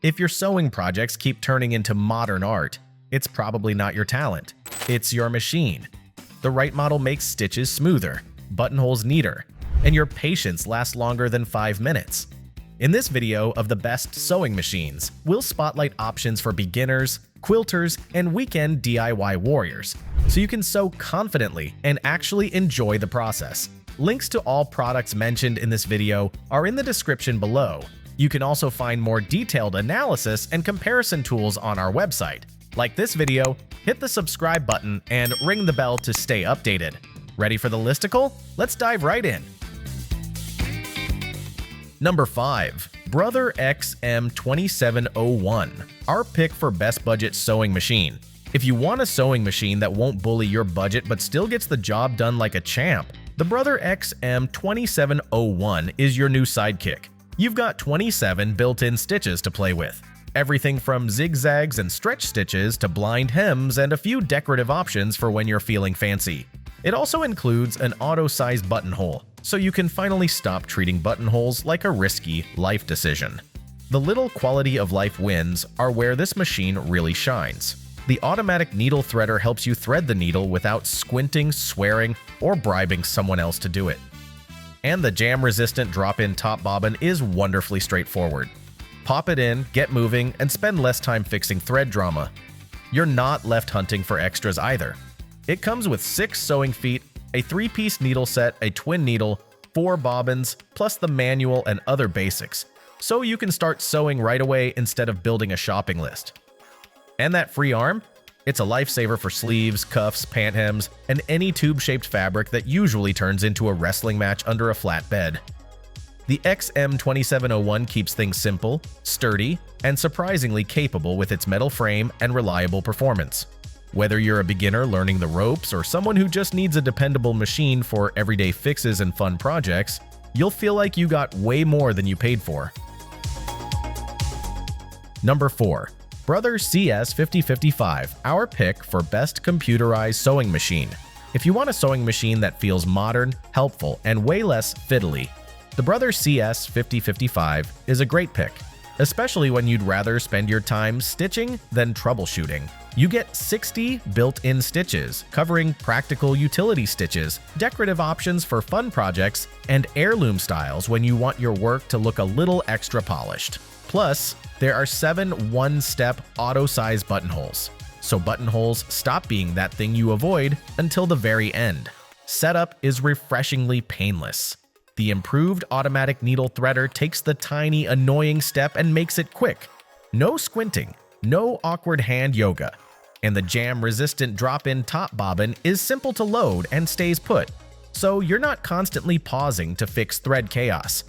If your sewing projects keep turning into modern art, it's probably not your talent. It's your machine. The right model makes stitches smoother, buttonholes neater, and your patience lasts longer than 5 minutes. In this video of the best sewing machines, we'll spotlight options for beginners, quilters, and weekend DIY warriors, so you can sew confidently and actually enjoy the process. Links to all products mentioned in this video are in the description below. You can also find more detailed analysis and comparison tools on our website. Like this video, hit the subscribe button and ring the bell to stay updated. Ready for the listicle? Let's dive right in. Number 5. Brother XM2701, our pick for best budget sewing machine. If you want a sewing machine that won't bully your budget but still gets the job done like a champ, the Brother XM2701 is your new sidekick. You've got 27 built-in stitches to play with. Everything from zigzags and stretch stitches to blind hems and a few decorative options for when you're feeling fancy. It also includes an auto-sized buttonhole, so you can finally stop treating buttonholes like a risky life decision. The little quality of life wins are where this machine really shines. The automatic needle threader helps you thread the needle without squinting, swearing, or bribing someone else to do it. And the jam-resistant drop-in top bobbin is wonderfully straightforward. Pop it in, get moving, and spend less time fixing thread drama. You're not left hunting for extras either. It comes with 6 sewing feet, a 3-piece needle set, a twin needle, 4 bobbins, plus the manual and other basics, so you can start sewing right away instead of building a shopping list. And that free arm? It's a lifesaver for sleeves, cuffs, pant hems, and any tube-shaped fabric that usually turns into a wrestling match under a flat bed. The XM2701 keeps things simple, sturdy, and surprisingly capable with its metal frame and reliable performance. Whether you're a beginner learning the ropes or someone who just needs a dependable machine for everyday fixes and fun projects, you'll feel like you got way more than you paid for. Number 4. Brother CS5055, our pick for best computerized sewing machine. If you want a sewing machine that feels modern, helpful, and way less fiddly, the Brother CS5055 is a great pick, especially when you'd rather spend your time stitching than troubleshooting. You get 60 built-in stitches, covering practical utility stitches, decorative options for fun projects, and heirloom styles when you want your work to look a little extra polished. Plus, there are 7 one-step auto-size buttonholes, so buttonholes stop being that thing you avoid until the very end. Setup is refreshingly painless. The improved automatic needle threader takes the tiny, annoying step and makes it quick. No squinting, no awkward hand yoga. And the jam-resistant drop-in top bobbin is simple to load and stays put, so you're not constantly pausing to fix thread chaos.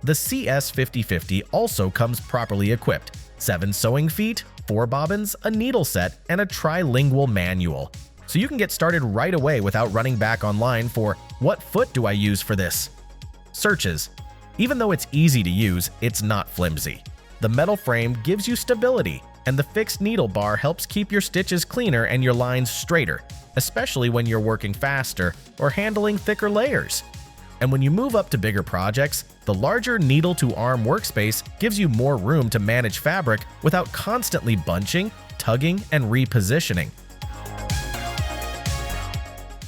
The CS5050 also comes properly equipped: 7 sewing feet, 4 bobbins, a needle set, and a trilingual manual. So you can get started right away without running back online for "what foot do I use for this?" searches. Even though it's easy to use, it's not flimsy. The metal frame gives you stability, and the fixed needle bar helps keep your stitches cleaner and your lines straighter, especially when you're working faster or handling thicker layers. And when you move up to bigger projects, the larger needle-to-arm workspace gives you more room to manage fabric without constantly bunching, tugging, and repositioning.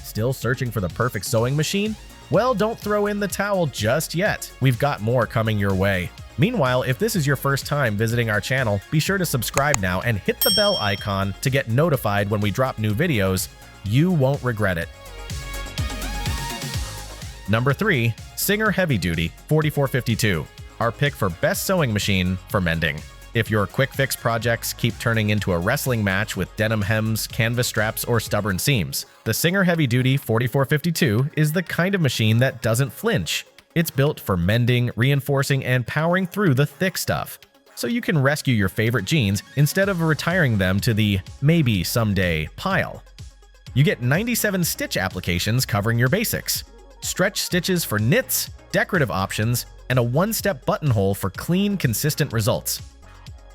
Still searching for the perfect sewing machine? Well, don't throw in the towel just yet. We've got more coming your way. Meanwhile, if this is your first time visiting our channel, be sure to subscribe now and hit the bell icon to get notified when we drop new videos. You won't regret it. Number 3. Singer Heavy Duty 4452, our pick for best sewing machine for mending. If your quick fix projects keep turning into a wrestling match with denim hems, canvas straps, or stubborn seams, the Singer Heavy Duty 4452 is the kind of machine that doesn't flinch. It's built for mending, reinforcing, and powering through the thick stuff, so you can rescue your favorite jeans instead of retiring them to the maybe someday pile. You get 97 stitch applications covering your basics, stretch stitches for knits, decorative options, and a one-step buttonhole for clean, consistent results.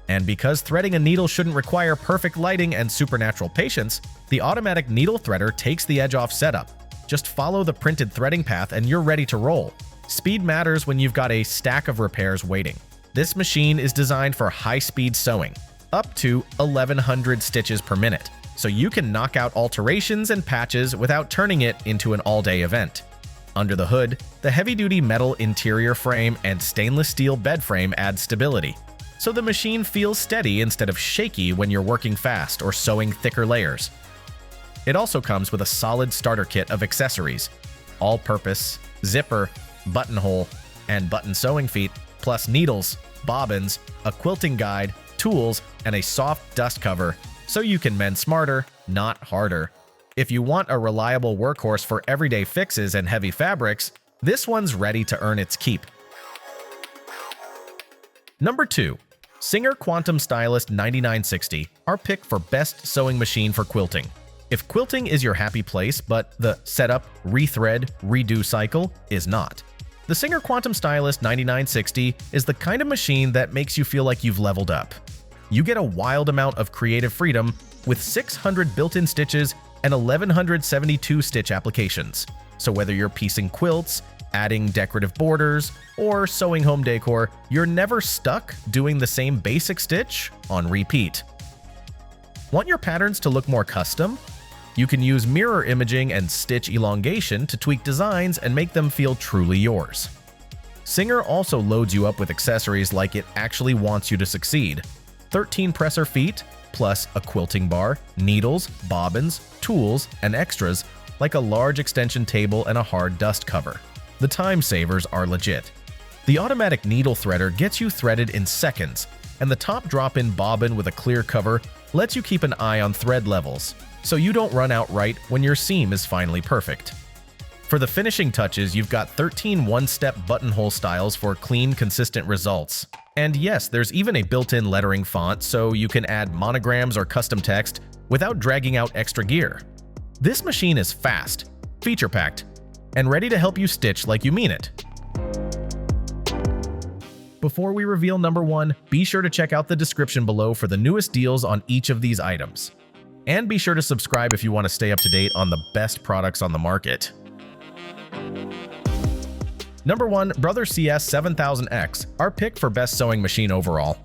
And because threading a needle shouldn't require perfect lighting and supernatural patience, the automatic needle threader takes the edge off setup. Just follow the printed threading path and you're ready to roll. Speed matters when you've got a stack of repairs waiting. This machine is designed for high-speed sewing, up to 1100 stitches per minute, so you can knock out alterations and patches without turning it into an all-day event. Under the hood, the heavy-duty metal interior frame and stainless steel bed frame add stability, so the machine feels steady instead of shaky when you're working fast or sewing thicker layers. It also comes with a solid starter kit of accessories: all-purpose, zipper, buttonhole, and button sewing feet, plus needles, bobbins, a quilting guide, tools, and a soft dust cover, so you can mend smarter, not harder. If you want a reliable workhorse for everyday fixes and heavy fabrics, this one's ready to earn its keep. Number 2. Singer Quantum Stylist 9960, our pick for best sewing machine for quilting. If quilting is your happy place, but the setup, rethread, redo cycle is not, the Singer Quantum Stylist 9960 is the kind of machine that makes you feel like you've leveled up. You get a wild amount of creative freedom with 600 built-in stitches and 1172 stitch applications. So whether you're piecing quilts, adding decorative borders, or sewing home decor, you're never stuck doing the same basic stitch on repeat. Want your patterns to look more custom? You can use mirror imaging and stitch elongation to tweak designs and make them feel truly yours. Singer also loads you up with accessories like it actually wants you to succeed: 13 presser feet, plus a quilting bar, needles, bobbins, tools, and extras like a large extension table and a hard dust cover. The time savers are legit. The automatic needle threader gets you threaded in seconds, and the top drop-in bobbin with a clear cover lets you keep an eye on thread levels, so you don't run out right when your seam is finally perfect. For the finishing touches, you've got 13 one-step buttonhole styles for clean, consistent results. And yes, there's even a built-in lettering font so you can add monograms or custom text without dragging out extra gear. This machine is fast, feature-packed, and ready to help you stitch like you mean it. Before we reveal number 1, be sure to check out the description below for the newest deals on each of these items. And be sure to subscribe if you want to stay up to date on the best products on the market. Number 1, Brother CS7000X, our pick for best sewing machine overall.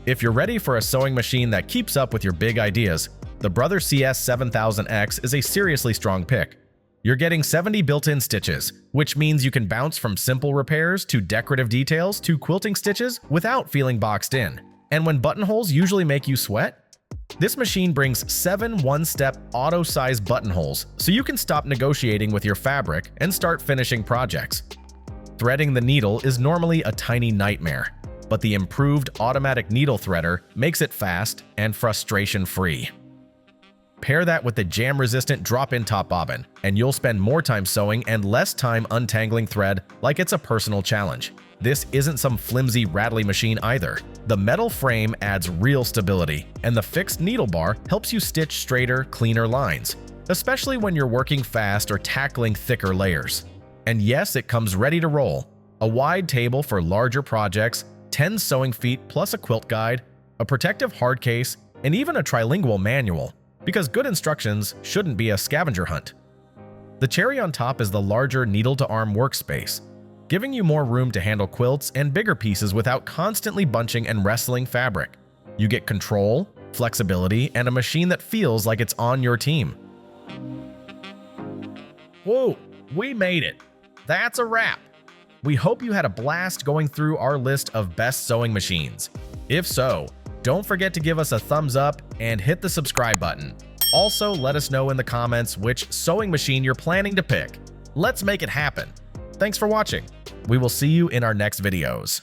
If you're ready for a sewing machine that keeps up with your big ideas, the Brother CS7000X is a seriously strong pick. You're getting 70 built-in stitches, which means you can bounce from simple repairs to decorative details to quilting stitches without feeling boxed in. And when buttonholes usually make you sweat, this machine brings 7 one-step auto-size buttonholes so you can stop negotiating with your fabric and start finishing projects. Threading the needle is normally a tiny nightmare, but the improved automatic needle threader makes it fast and frustration-free. Pair that with the jam-resistant drop-in top bobbin, and you'll spend more time sewing and less time untangling thread like it's a personal challenge. This isn't some flimsy, rattly machine either. The metal frame adds real stability, and the fixed needle bar helps you stitch straighter, cleaner lines, especially when you're working fast or tackling thicker layers. And yes, it comes ready to roll. A wide table for larger projects, 10 sewing feet plus a quilt guide, a protective hard case, and even a trilingual manual, because good instructions shouldn't be a scavenger hunt. The cherry on top is the larger needle-to-arm workspace, giving you more room to handle quilts and bigger pieces without constantly bunching and wrestling fabric. You get control, flexibility, and a machine that feels like it's on your team. Whoa, we made it! That's a wrap! We hope you had a blast going through our list of best sewing machines. If so, don't forget to give us a thumbs up and hit the subscribe button. Also, let us know in the comments which sewing machine you're planning to pick. Let's make it happen. Thanks for watching. We will see you in our next videos.